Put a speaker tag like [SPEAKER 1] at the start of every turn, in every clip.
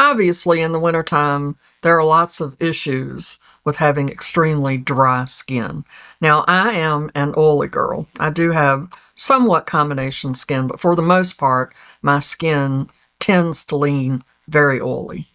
[SPEAKER 1] Obviously, in the wintertime, there are lots of issues with having extremely dry skin. Now, I am an oily girl. I do have somewhat combination skin, but for the most part, my skin tends to lean very oily.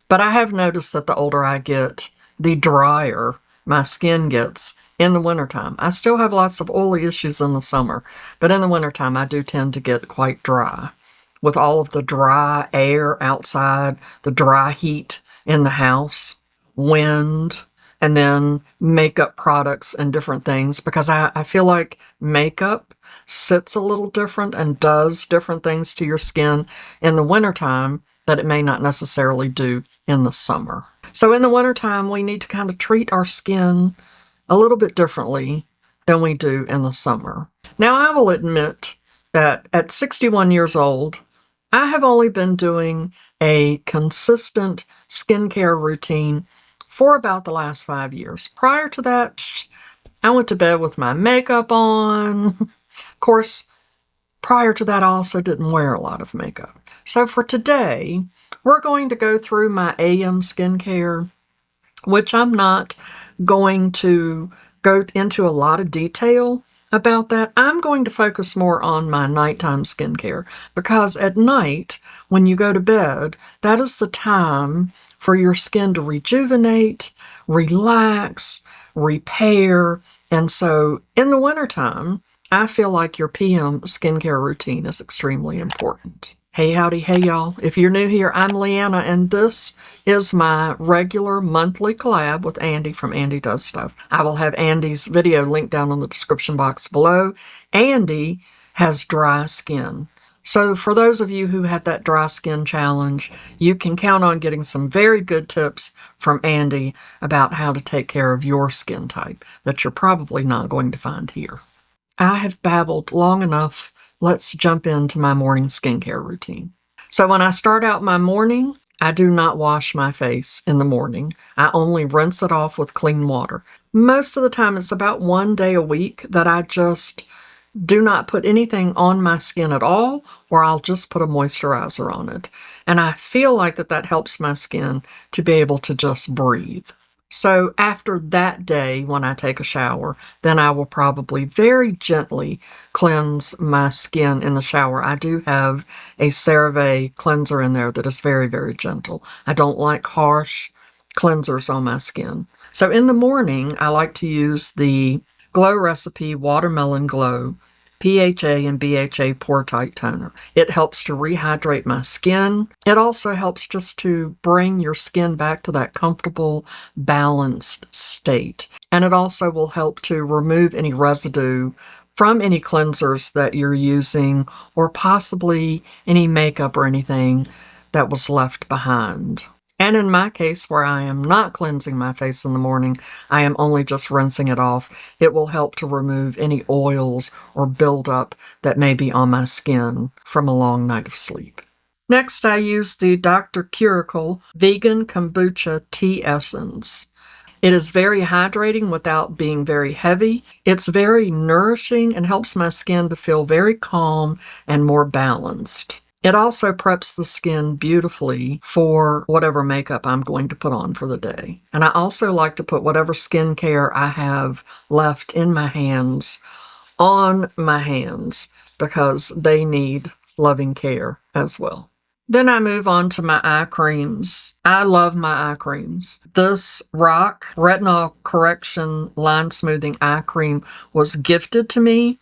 [SPEAKER 1] But I have noticed that the older I get, the drier my skin gets in the wintertime. I still have lots of oily issues in the summer, but in the wintertime, I do tend to get quite dry. With all of the dry air outside, the dry heat in the house, wind, and then makeup products and different things, because I feel like makeup sits a little different and does different things to your skin in the wintertime that it may not necessarily do in the summer. So in the wintertime, we need to kind of treat our skin a little bit differently than we do in the summer. Now, I will admit that at 61 years old, I have only been doing a consistent skincare routine for about the last 5 years. Prior to that, I went to bed with my makeup on. Of course, prior to that, I also didn't wear a lot of makeup. So for today, we're going to go through my AM skincare, which I'm not going to go into a lot of detail about that. I'm going to focus more on my nighttime skincare, because at night, when you go to bed, that is the time for your skin to rejuvenate, relax, repair. And so in the wintertime, I feel like your PM skincare routine is extremely important. Hey, howdy, hey, y'all. If you're new here, I'm Leanna, and this is my regular monthly collab with Andi from Andi Does Stuff. I will have Andi's video linked down in the description box below. Andi has dry skin. So for those of you who had that dry skin challenge, you can count on getting some very good tips from Andi about how to take care of your skin type that you're probably not going to find here. I have babbled long enough. Let's jump into my morning skincare routine. So when I start out my morning, I do not wash my face in the morning. I only rinse it off with clean water. Most of the time, it's about 1 day a week that I just do not put anything on my skin at all, or I'll just put a moisturizer on it. And I feel like that helps my skin to be able to just breathe. So after that day, when I take a shower, then I will probably very gently cleanse my skin in the shower. I do have a CeraVe cleanser in there that is very, very gentle. I don't like harsh cleansers on my skin. So in the morning, I like to use the Glow Recipe Watermelon Glow PHA and BHA Pore Tight Toner. It helps to rehydrate my skin. It also helps just to bring your skin back to that comfortable, balanced state. And it also will help to remove any residue from any cleansers that you're using, or possibly any makeup or anything that was left behind. And in my case, where I am not cleansing my face in the morning, I am only just rinsing it off. It will help to remove any oils or buildup that may be on my skin from a long night of sleep. Next, I use the Dr.Ceuracle Vegan Kombucha Tea Essence. It is very hydrating without being very heavy. It's very nourishing and helps my skin to feel very calm and more balanced. It also preps the skin beautifully for whatever makeup I'm going to put on for the day. And I also like to put whatever skincare I have left in my hands on my hands, because they need loving care as well. Then I move on to my eye creams. I love my eye creams. This ROC Retinol Correction Line Smoothing Eye Cream was gifted to me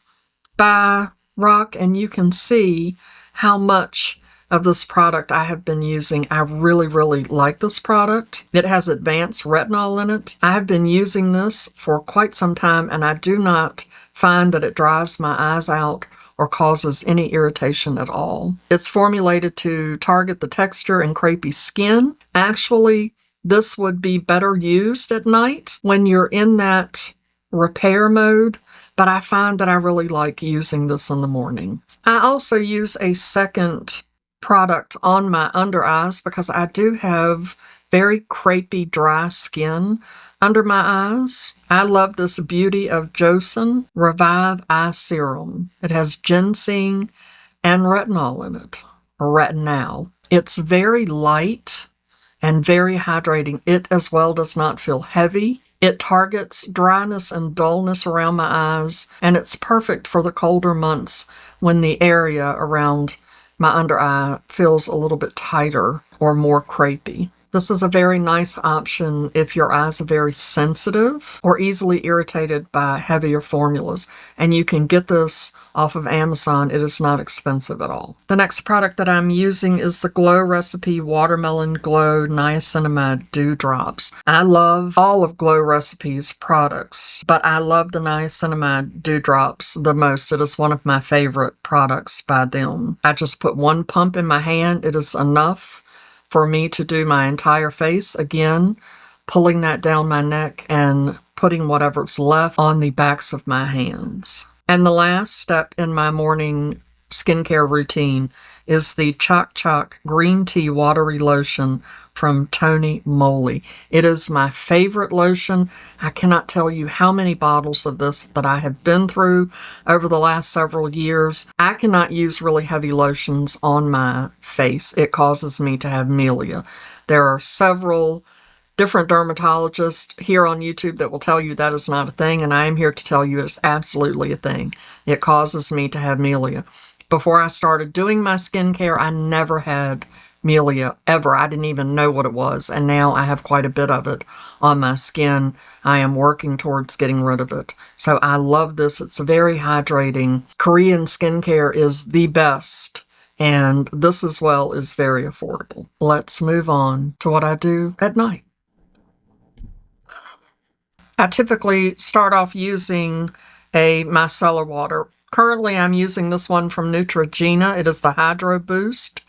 [SPEAKER 1] by ROC, and you can see how much of this product I have been using. I really, really like this product. It has advanced retinol in it. I have been using this for quite some time, and I do not find that it dries my eyes out or causes any irritation at all. It's formulated to target the texture and crepey skin. Actually, this would be better used at night when you're in that repair mode, but I find that I really like using this in the morning. I also use a second product on my under eyes because I do have very crepey, dry skin under my eyes. I love this Beauty of JOSEON Revive Eye Serum. It has ginseng and retinol in it, or retinol. It's very light and very hydrating. It as well does not feel heavy. It targets dryness and dullness around my eyes, and it's perfect for the colder months when the area around my under eye feels a little bit tighter or more crepey. This is a very nice option if your eyes are very sensitive or easily irritated by heavier formulas. And you can get this off of Amazon. It is not expensive at all. The next product that I'm using is the Glow Recipe Watermelon Glow Niacinamide Dew Drops. I love all of Glow Recipe's products, but I love the Niacinamide Dew Drops the most. It is one of my favorite products by them. I just put one pump in my hand. It is enough for me to do my entire face. Again, pulling that down my neck and putting whatever's left on the backs of my hands. And the last step in my morning skincare routine is the Chok Green Tea Watery Lotion from TONYMOLY. It is my favorite lotion. I cannot tell you how many bottles of this that I have been through over the last several years. I cannot use really heavy lotions on my face. It causes me to have milia. There are several different dermatologists here on YouTube that will tell you that is not a thing, and I am here to tell you it's absolutely a thing. It causes me to have milia. Before I started doing my skincare, I never had milia, ever. I didn't even know what it was, and now I have quite a bit of it on my skin. I am working towards getting rid of it. So I love this. It's very hydrating. Korean skincare is the best, and this as well is very affordable. Let's move on to what I do at night. I typically start off using a micellar water. Currently, I'm using this one from NEUTROGENA. It is the Hydro Boost.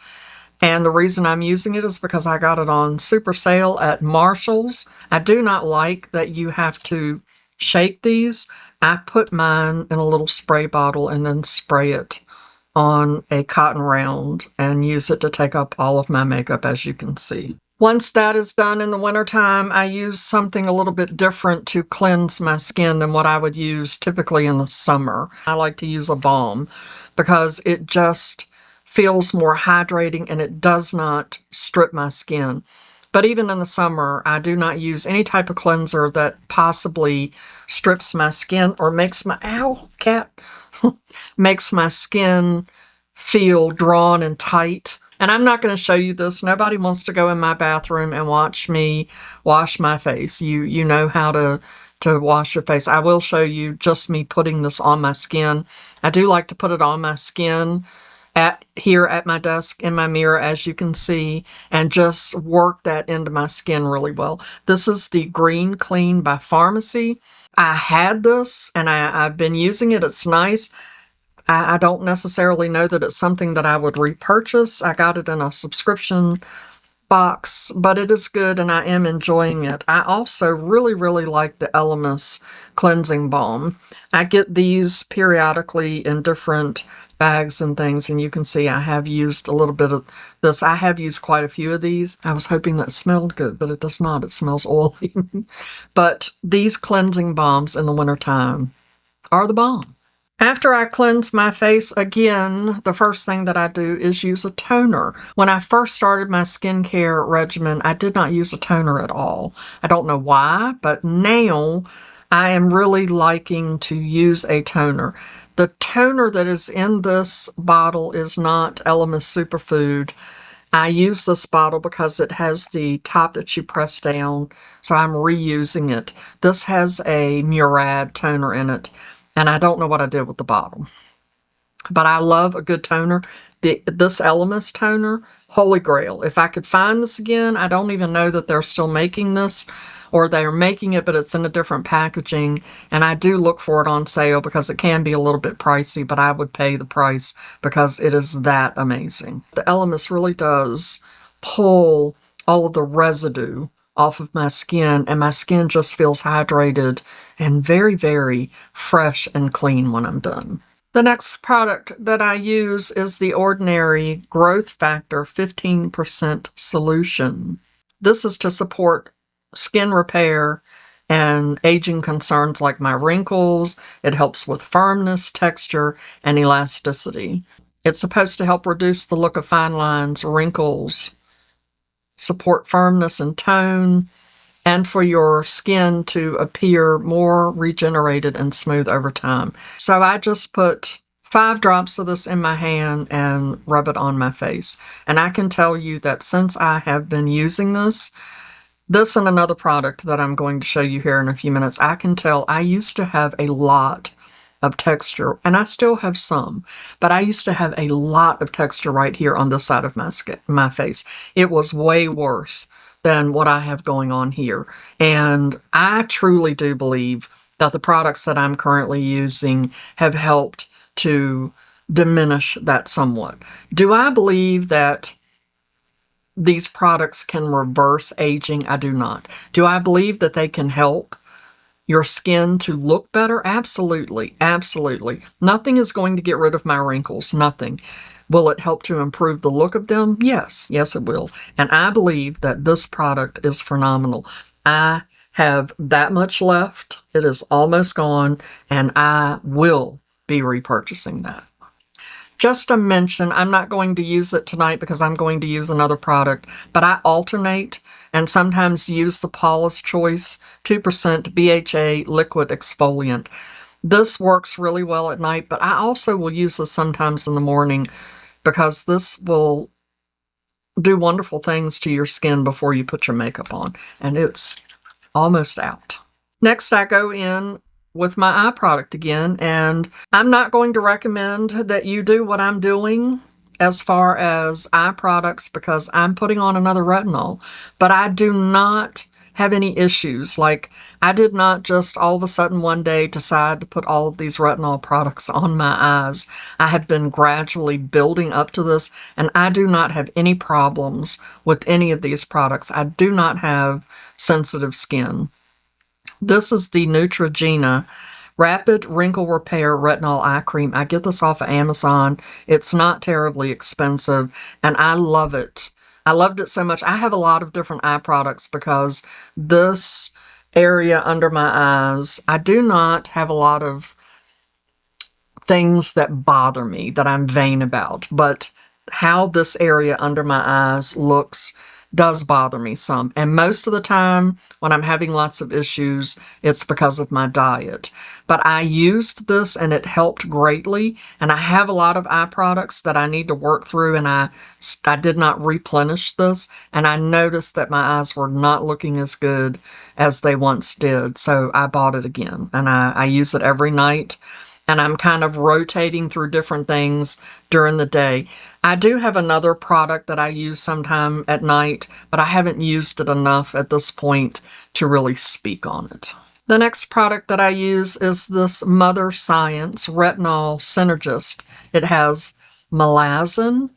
[SPEAKER 1] And the reason I'm using it is because I got it on super sale at Marshall's. I do not like that you have to shake these. I put mine in a little spray bottle and then spray it on a cotton round and use it to take up all of my makeup, as you can see. Once that is done in the wintertime, I use something a little bit different to cleanse my skin than what I would use typically in the summer. I like to use a balm because it just feels more hydrating and it does not strip my skin. But even in the summer, I do not use any type of cleanser that possibly strips my skin or makes my, ow, cat, makes my skin feel drawn and tight. And I'm not going to show you this. Nobody wants to go in my bathroom and watch me wash my face. You know how to wash your face. I will show you just me putting this on my skin. I do like to put it on my skin here at my desk in my mirror, as you can see, and just work that into my skin really well. This is the Green Clean by Pharmacy. I had this and I've been using it. It's nice. I don't necessarily know that it's something that I would repurchase. I got it in a subscription box, but it is good and I am enjoying it. I also really, really like the Elemis Cleansing Balm. I get these periodically in different bags and things, and you can see I have used a little bit of this. I have used quite a few of these. I was hoping that smelled good, but it does not. It smells oily. But these cleansing balms in the wintertime are the bomb. After I cleanse my face again, the first thing that I do is use a toner. When I first started my skincare regimen, I did not use a toner at all. I don't know why, but now I am really liking to use a toner. The toner that is in this bottle is not Elemis Superfood. I use this bottle because it has the top that you press down, so I'm reusing it. This has a Murad toner in it. And I don't know what I did with the bottle. But I love a good toner. This Elemis toner, holy grail. If I could find this again, I don't even know that they're still making this. Or they're making it, but it's in a different packaging. And I do look for it on sale because it can be a little bit pricey. But I would pay the price because it is that amazing. The Elemis really does pull all of the residue off of my skin, and my skin just feels hydrated and very, very fresh and clean when I'm done. The next product that I use is the Ordinary Growth Factor 15% Solution. This is to support skin repair and aging concerns like my wrinkles. It helps with firmness, texture, and elasticity. It's supposed to help reduce the look of fine lines, wrinkles, support firmness and tone, and for your skin to appear more regenerated and smooth over time. So I just put 5 drops of this in my hand and rub it on my face. And I can tell you that since I have been using this and another product that I'm going to show you here in a few minutes, I can tell I used to have a lot of texture, and I still have some, but I used to have a lot of texture right here on this side of my face. It was way worse than what I have going on here. And I truly do believe that the products that I'm currently using have helped to diminish that somewhat. Do I believe that these products can reverse aging? I do not. Do I believe that they can help your skin to look better? Absolutely. Absolutely. Nothing is going to get rid of my wrinkles. Nothing. Will it help to improve the look of them? Yes. Yes, it will. And I believe that this product is phenomenal. I have that much left. It is almost gone, and I will be repurchasing that. Just a mention, I'm not going to use it tonight because I'm going to use another product, but I alternate and sometimes use the Paula's Choice 2% BHA liquid exfoliant. This works really well at night, but I also will use this sometimes in the morning because this will do wonderful things to your skin before you put your makeup on, and it's almost out. Next, I go in with my eye product again, and I'm not going to recommend that you do what I'm doing as far as eye products because I'm putting on another retinol, but I do not have any issues. Like, I did not just all of a sudden one day decide to put all of these retinol products on my eyes. I have been gradually building up to this, and I do not have any problems with any of these products. I do not have sensitive skin. This is the NEUTROGENA Rapid Wrinkle Repair Retinol Eye Cream. I get this off of Amazon. It's not terribly expensive, and I love it. I loved it so much. I have a lot of different eye products because this area under my eyes, I do not have a lot of things that bother me, that I'm vain about, but how this area under my eyes looks does bother me some. And most of the time when I'm having lots of issues, it's because of my diet. But I used this and it helped greatly. And I have a lot of eye products that I need to work through, and I did not replenish this. And I noticed that my eyes were not looking as good as they once did. So I bought it again, and I use it every night. And I'm kind of rotating through different things during the day. I do have another product that I use sometime at night, but I haven't used it enough at this point to really speak on it. The next product that I use is this Mother Science Retinol Synergist. It has malazan.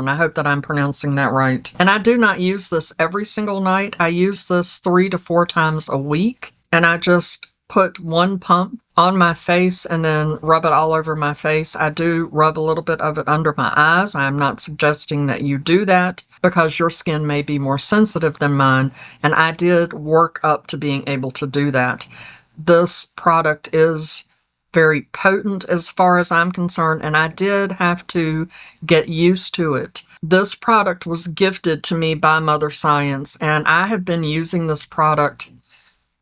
[SPEAKER 1] I hope that I'm pronouncing that right. And I do not use this every single night. I use this 3 to 4 times a week, and I just put 1 pump on my face and then rub it all over my face. I do rub a little bit of it under my eyes. I am not suggesting that you do that because your skin may be more sensitive than mine, and I did work up to being able to do that. This product is very potent as far as I'm concerned, and I did have to get used to it. This product was gifted to me by Mother Science, and I have been using this product,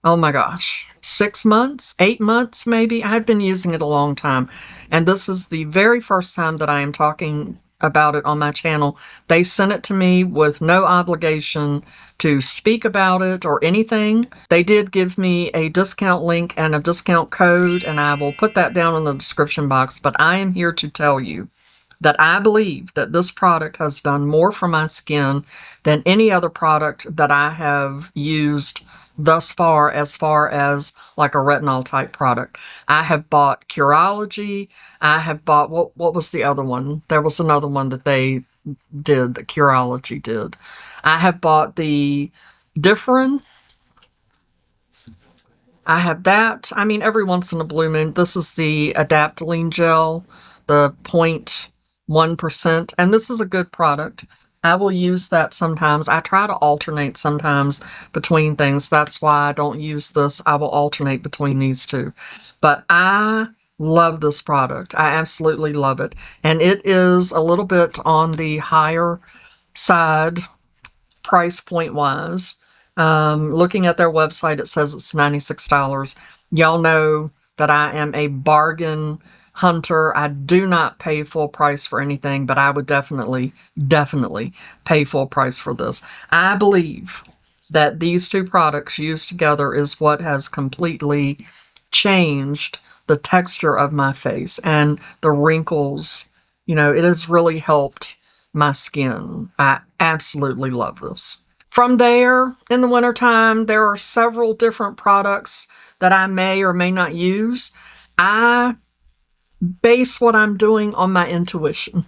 [SPEAKER 1] oh my gosh, 6 months, 8 months maybe. I've been using it a long time. And this is the very first time that I am talking about it on my channel. They sent it to me with no obligation to speak about it or anything. They did give me a discount link and a discount code, and I will put that down in the description box. But I am here to tell you that I believe that this product has done more for my skin than any other product that I have used thus far as like a retinol type product. I have bought Curology. I have bought, what was the other one? There was another one that they did, that Curology did. I have bought the Differin. I have that. I mean, every once in a blue moon. This is the Adaptoline Gel, the 0.1%, and this is a good product. I will use that sometimes. I try to alternate sometimes between things. That's why I don't use this. I will alternate between these two. But I Love this product. I absolutely love it. And it is a little bit on the higher side price point wise. Looking at their website, it says it's $96. Y'all know that I am a bargain hunter. I do not pay full price for anything, but I would definitely pay full price for this. I believe that these two products used together is what has completely changed the texture of my face and the wrinkles. You know, it has really helped my skin. I absolutely love this. From there, in the wintertime, there are several different products that I may or may not use. I base what I'm doing on my intuition.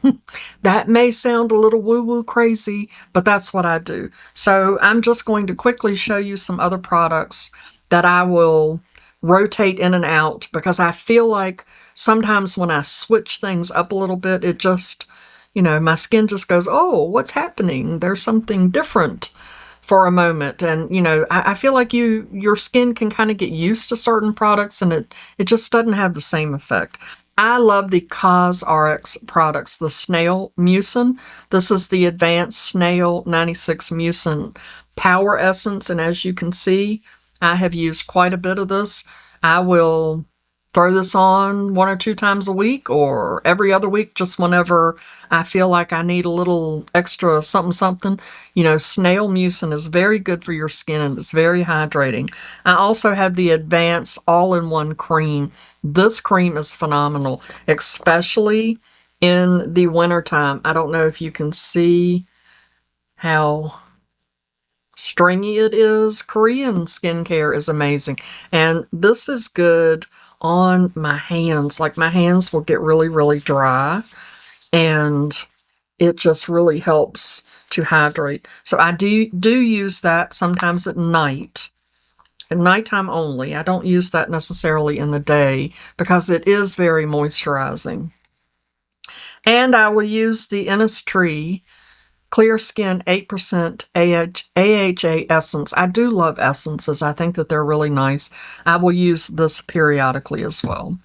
[SPEAKER 1] That may sound a little woo-woo crazy, but that's what I do. So I'm just going to quickly show you some other products that I will rotate in and out, because I feel like sometimes when I switch things up a little bit, it just, you know, my skin just goes, oh, what's happening? There's something different for a moment. And, you know, I feel like your skin can kind of get used to certain products, and it just doesn't have the same effect. I love the COSRX products, the Snail Mucin. This is the Advanced Snail 96 Mucin Power Essence, and as you can see, I have used quite a bit of this. I will throw this on 1 or 2 times a week or every other week, just whenever I feel like I need a little extra something. You know, Snail Mucin is very good for your skin and it's very hydrating. I also have the Advanced All-in-One Cream. This cream is phenomenal, especially in the wintertime. I don't know if you can see how stringy it is. Korean skincare is amazing. And this is good on my hands. Like, my hands will get really, really dry, and it just really helps to hydrate. So I do use that sometimes at night. At nighttime only. I don't use that necessarily in the day because it is very moisturizing. And I will use the Innisfree Clear Skin 8% AHA Essence. I do love essences. I think that they're really nice. I will use this periodically as well.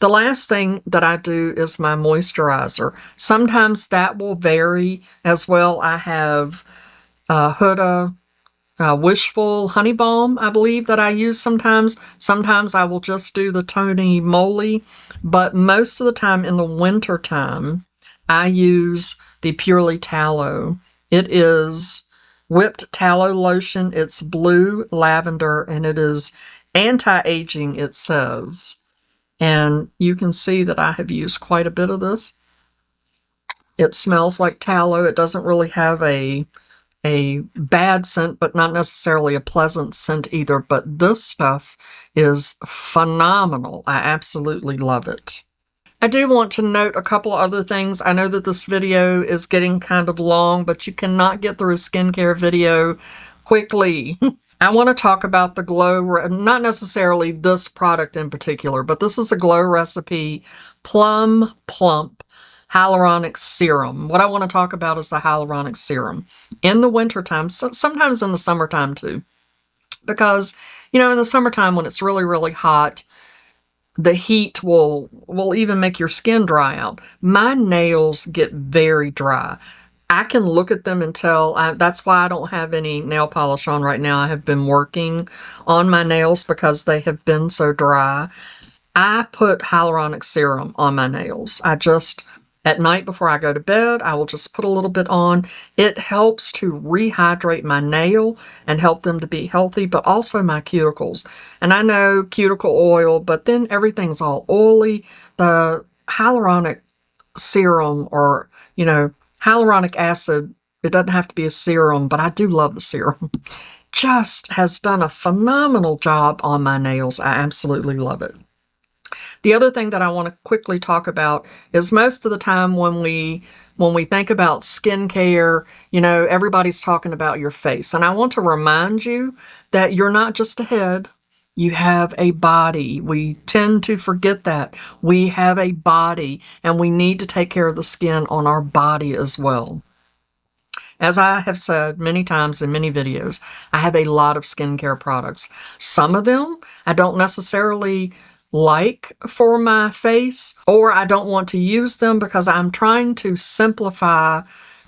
[SPEAKER 1] The last thing that I do is my moisturizer. Sometimes that will vary as well. I have Huda Wishful Honey Balm, I believe, that I use sometimes. Sometimes I will just do the TONYMOLY, but most of the time in the winter time, I use the Purely Tallow. It is whipped tallow lotion. It's blue lavender, and it is anti-aging, it says. And you can see that I have used quite a bit of this. It smells like tallow. It doesn't really have a bad scent, but not necessarily a pleasant scent either. But this stuff is phenomenal. I absolutely love it. I do want to note a couple other things. I know that this video is getting kind of long, but you cannot get through a skincare video quickly. I want to talk about the Glow, not necessarily this product in particular, but this is a Glow Recipe Plum Plump Hyaluronic Serum. What I want to talk about is the Hyaluronic Serum. In the wintertime, sometimes in the summertime too, because, you know, in the summertime when it's really, really hot, the heat will even make your skin dry out. My nails get very dry. I can look at them and tell. That's why I don't have any nail polish on right now. I have been working on my nails because they have been so dry. I put hyaluronic serum on my nails. At night before I go to bed, I will just put a little bit on. It helps to rehydrate my nail and help them to be healthy, but also my cuticles. And I know cuticle oil, but then everything's all oily. The hyaluronic serum, or, you know, hyaluronic acid, it doesn't have to be a serum, but I do love the serum. Just has done a phenomenal job on my nails. I absolutely love it. The other thing that I want to quickly talk about is most of the time when we think about skincare, you know, everybody's talking about your face. And I want to remind you that you're not just a head. You have a body. We tend to forget that. We have a body, and we need to take care of the skin on our body as well. As I have said many times in many videos, I have a lot of skincare products. Some of them I don't necessarily like for my face, or I don't want to use them because I'm trying to simplify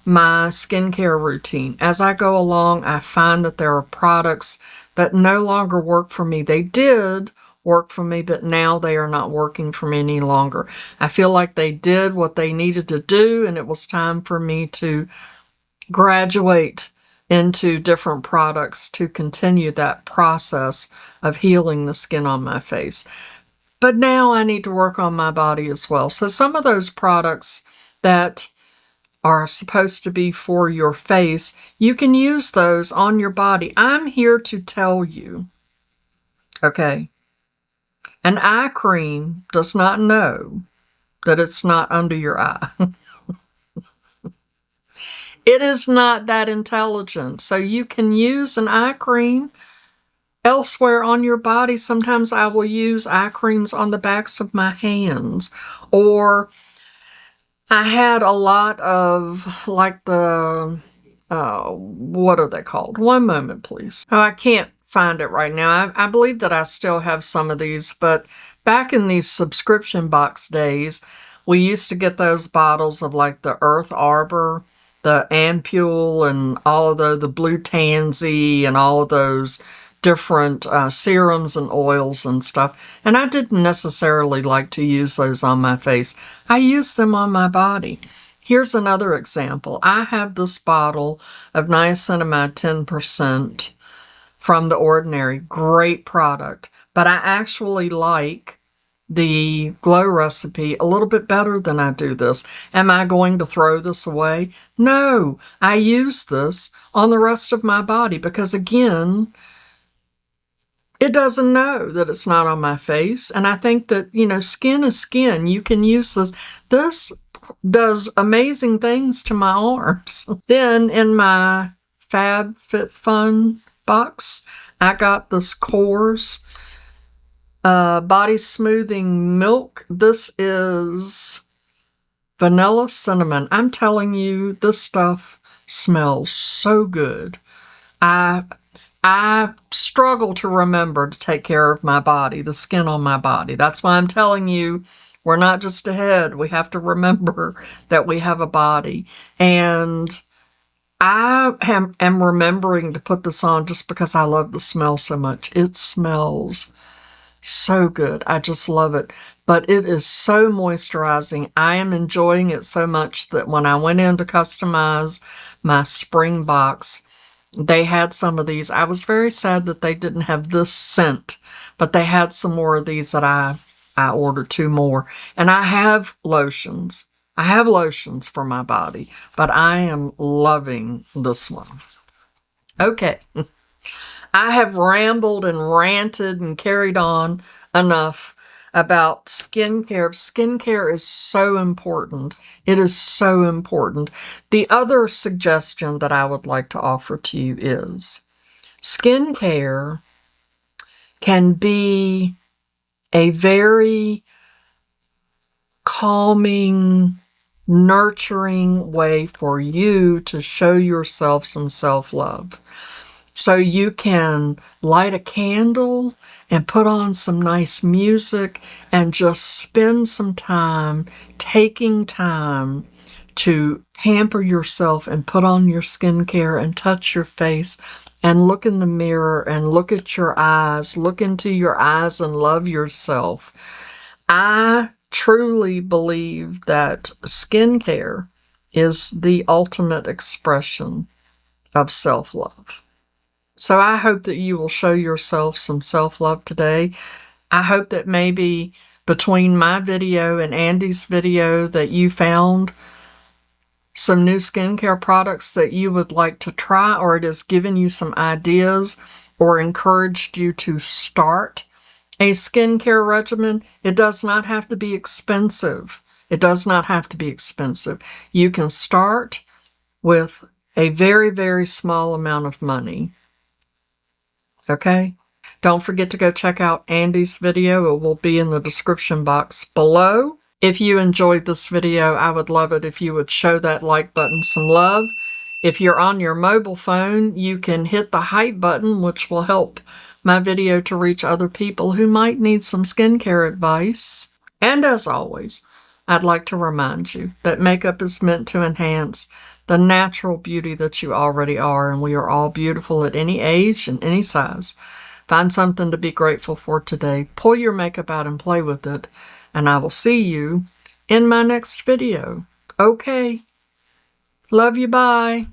[SPEAKER 1] my skincare routine. As I go along, I find that there are products that no longer work for me. They did work for me, but now they are not working for me any longer. I feel like they did what they needed to do, and it was time for me to graduate into different products to continue that process of healing the skin on my face. But now I need to work on my body as well. So some of those products that are supposed to be for your face, you can use those on your body. I'm here to tell you, okay, an eye cream does not know that it's not under your eye. It is not that intelligent. So you can use an eye cream elsewhere on your body. Sometimes I will use eye creams on the backs of my hands. Or I had a lot of like the, what are they called? One moment, please. Oh, I can't find it right now. I believe that I still have some of these, but back in these subscription box days, we used to get those bottles of like the Earth Arbor, the ampule, and all of the blue tansy, and all of those different serums and oils and stuff. And I didn't necessarily like to use those on my face. I use them on my body. Here's another example. I have this bottle of niacinamide 10% from The Ordinary. Great product. But I actually like the Glow recipe a little bit better than I do this. Am I going to throw this away? No. I use this on the rest of my body because, again, it doesn't know that it's not on my face. And I think that, you know, skin is skin. You can use this. This does amazing things to my arms. Then in my FabFitFun box, I got this CORREXION body smoothing milk. This is vanilla cinnamon. I'm telling you, this stuff smells so good. I struggle to remember to take care of my body, the skin on my body. That's why I'm telling you, we're not just a head. We have to remember that we have a body. And I am remembering to put this on just because I love the smell so much. It smells so good. I just love it. But it is so moisturizing. I am enjoying it so much that when I went in to customize my spring box, they had some of these. I was very sad that they didn't have this scent, but they had some more of these that I ordered 2 more. And I have lotions. I have lotions for my body, but I am loving this one. Okay. I have rambled and ranted and carried on enough about skincare. Skincare is so important. It is so important. The other suggestion that I would like to offer to you is skincare can be a very calming, nurturing way for you to show yourself some self-love. So you can light a candle and put on some nice music and just spend some time taking time to pamper yourself and put on your skincare and touch your face and look in the mirror and look at your eyes, look into your eyes and love yourself. I truly believe that skincare is the ultimate expression of self-love. So I hope that you will show yourself some self-love today. I hope that maybe between my video and Andi's video that you found some new skincare products that you would like to try, or it has given you some ideas or encouraged you to start a skincare regimen. It does not have to be expensive. It does not have to be expensive. You can start with a very, very small amount of money. Okay? Don't forget to go check out Andi's video. It will be in the description box below. If you enjoyed this video, I would love it if you would show that like button some love. If you're on your mobile phone, you can hit the hype button, which will help my video to reach other people who might need some skincare advice. And as always, I'd like to remind you that makeup is meant to enhance the natural beauty that you already are, and we are all beautiful at any age and any size. Find something to be grateful for today. Pull your makeup out and play with it, and I will see you in my next video. Okay. Love you. Bye.